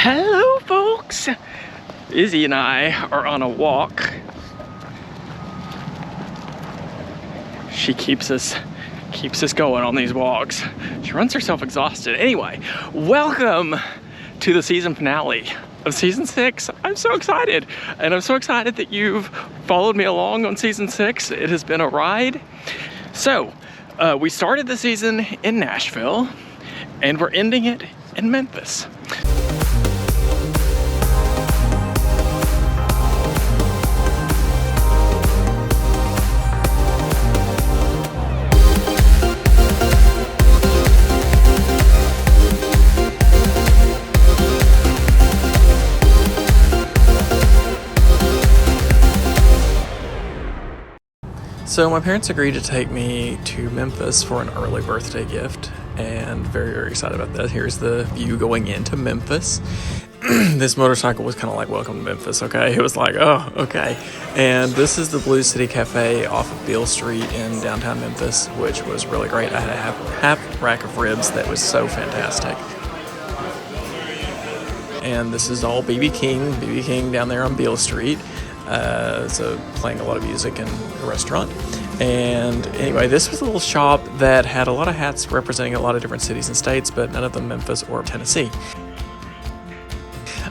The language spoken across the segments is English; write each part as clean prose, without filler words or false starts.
Hello folks! Izzy and I are on a walk. She keeps us going on these walks. She runs herself exhausted. Anyway, welcome to the season finale of season 6. I'm so excited, and I'm so excited that you've followed me along on season 6. It has been a ride. So, we started the season in Nashville, and we're ending it in Memphis. So my parents agreed to take me to Memphis for an early birthday gift, and very excited about that. Here's the view going into Memphis. This motorcycle was kind of like, welcome to Memphis, okay? It was like, oh, okay. And this is the Blue City Cafe off of Beale Street in downtown Memphis, which was really great. I had a half rack of ribs that was so fantastic. And this is all BB King down there on Beale Street. So playing a lot of music in a restaurant. And anyway, this was a little shop that had a lot of hats representing a lot of different cities and states, but none of them Memphis or Tennessee.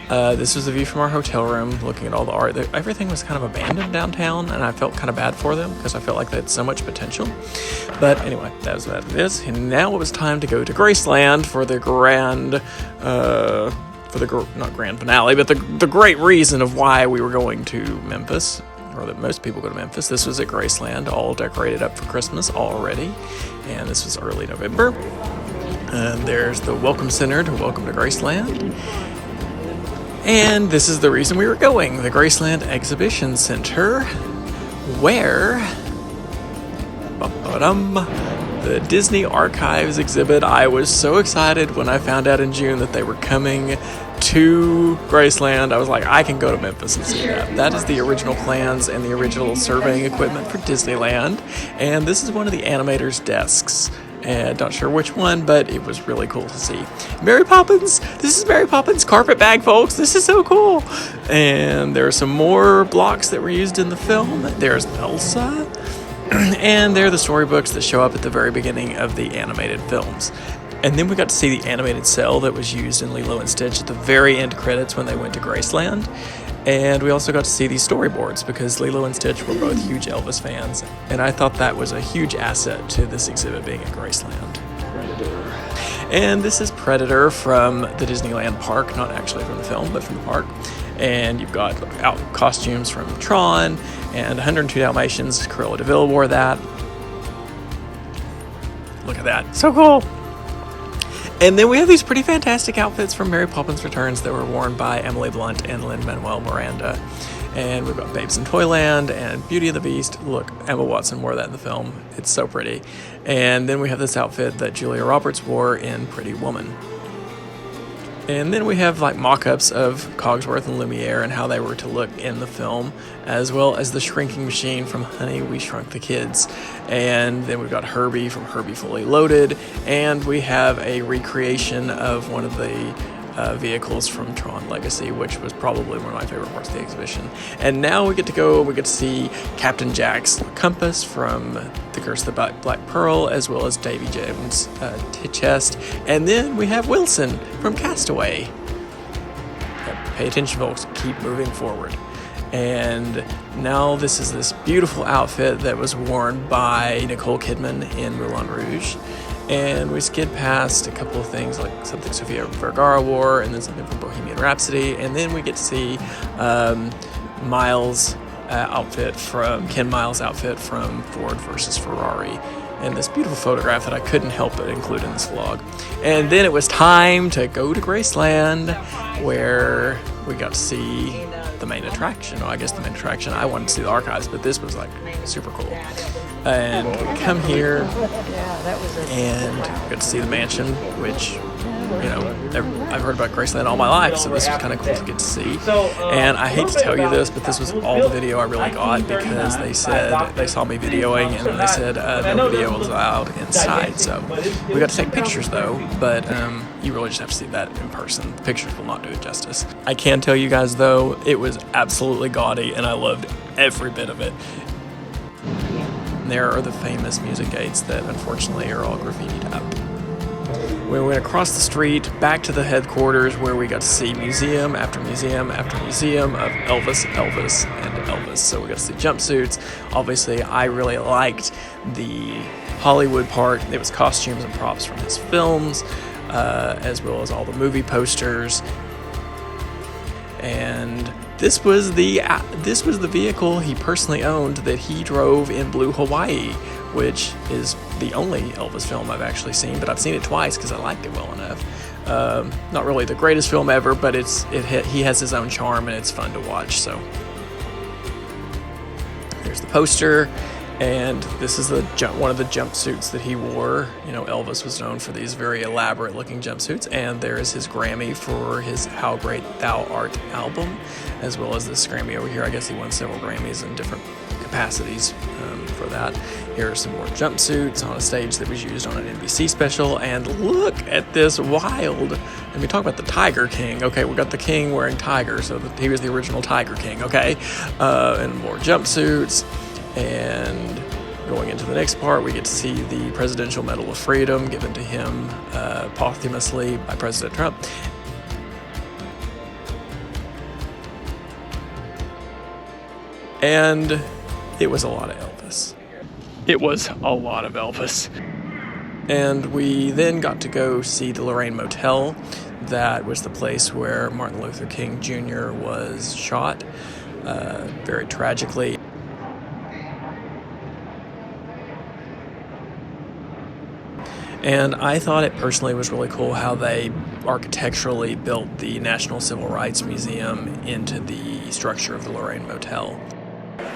This was the view from our hotel room, looking at all the art. Everything was kind of abandoned downtown, and I felt kind of bad for them because I felt like they had so much potential. But anyway, that was what it is. And now it was time to go to Graceland for the not grand finale, but the great reason of why we were going to Memphis, or that most people go to Memphis. This was at Graceland, all decorated up for Christmas already, and this was early November. And there's the Welcome Center to welcome to Graceland. And this is the reason we were going, the Graceland Exhibition Center, where the Disney Archives exhibit. I was so excited when I found out in June that they were coming to Graceland. I was like, I can go to Memphis and see that. That is the original plans and the original surveying equipment for Disneyland. And this is one of the animators' desks. And not sure which one, but it was really cool to see. Mary Poppins! This is Mary Poppins' carpet bag, folks! This is so cool! And there are some more blocks that were used in the film. There's Elsa. And they're the storybooks that show up at the very beginning of the animated films. And then we got to see the animated cell that was used in Lilo and Stitch at the very end credits when they went to Graceland. And we also got to see these storyboards because Lilo and Stitch were both huge Elvis fans. And I thought that was a huge asset to this exhibit being at Graceland. Predator. And this is Predator from the Disneyland park, not actually from the film, but from the park. And you've got out costumes from Tron and 102 Dalmatians. Cruella de Vil wore that. Look at that. So cool. And then we have these pretty fantastic outfits from Mary Poppins Returns that were worn by Emily Blunt and Lin-Manuel Miranda. And we've got Babes in Toyland and Beauty and the Beast. Look, Emma Watson wore that in the film. It's so pretty. And then we have this outfit that Julia Roberts wore in Pretty Woman. And then we have like mock-ups of Cogsworth and Lumiere and how they were to look in the film, as well as the shrinking machine from Honey, We Shrunk the Kids. And then we've got Herbie from Herbie Fully Loaded, and we have a recreation of one of the vehicles from Tron Legacy, which was probably one of my favorite parts of the exhibition. And now we get to see Captain Jack's compass from The Curse of the Black Pearl, as well as Davy Jones' chest. And then we have Wilson from Castaway. Pay attention, folks. Keep moving forward. And now this is this beautiful outfit that was worn by Nicole Kidman in Moulin Rouge. And we skid past a couple of things, like something Sofia Vergara wore, and then something from Bohemian Rhapsody. And then we get to see Miles' outfit from Ken Miles' outfit from Ford versus Ferrari. And this beautiful photograph that I couldn't help but include in this vlog. And then it was time to go to Graceland, where we got to see the main attraction. Well, I guess the main attraction. I wanted to see the archives, but this was like super cool. And we come here and we got to see the mansion, which I've heard about Graceland all my life, so this was kind of cool to get to see. And I hate to tell you this, but this was all the video I really got, because they said they saw me videoing, and then they said no video was allowed inside. So we got to take pictures though, but you really just have to see that in person. The pictures will not do it justice. I can tell you guys though, it was absolutely gaudy, and I loved every bit of it. There are the famous music gates that unfortunately are all graffitied up. We went across the street back to the headquarters, where we got to see museum after museum after museum of Elvis, and Elvis. So we got to see jumpsuits. Obviously, I really liked the Hollywood part. It was costumes and props from his films, as well as all the movie posters. And this was the vehicle he personally owned that he drove in Blue Hawaii, which is the only Elvis film I've actually seen, but I've seen it twice because I liked it well enough. Not really the greatest film ever, but he has his own charm, and it's fun to watch. So there's the poster, and this is one of the jumpsuits that he wore. Elvis was known for these very elaborate looking jumpsuits, and there is his Grammy for his How Great Thou Art album, as well as this Grammy over here. I guess he won several Grammys in different capacities for that. Here are some more jumpsuits on a stage that was used on an NBC special, and look at this wild. Let me talk about the Tiger King. Okay, we got the king wearing tiger, so he was the original Tiger King, okay? And more jumpsuits, and going into the next part, we get to see the Presidential Medal of Freedom given to him posthumously by President Trump. And it was a lot of Elvis. It was a lot of Elvis. And we then got to go see the Lorraine Motel. That was the place where Martin Luther King Jr. was shot, very tragically. And I thought it personally was really cool how they architecturally built the National Civil Rights Museum into the structure of the Lorraine Motel.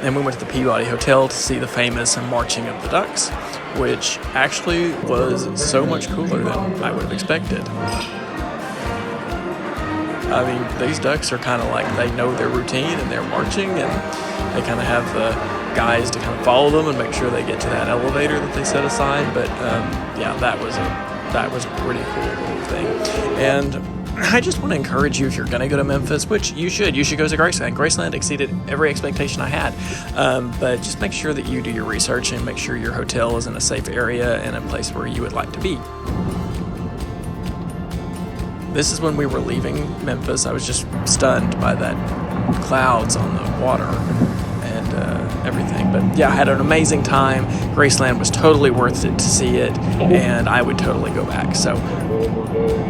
And we went to the Peabody Hotel to see the famous Marching of the Ducks, which actually was so much cooler than I would have expected. I mean, these ducks are kind of like, they know their routine and they're marching, and they kind of have the guys to kind of follow them and make sure they get to that elevator that they set aside. But yeah, that was a pretty cool little thing. And I just want to encourage you, if you're going to go to Memphis, which you should go to Graceland. Graceland exceeded every expectation I had. But just make sure that you do your research and make sure your hotel is in a safe area and a place where you would like to be. This is when we were leaving Memphis. I was just stunned by that clouds on the water and everything. But yeah, I had an amazing time. Graceland was totally worth it to see it, and I would totally go back. So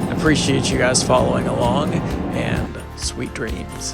appreciate you guys following along, and sweet dreams.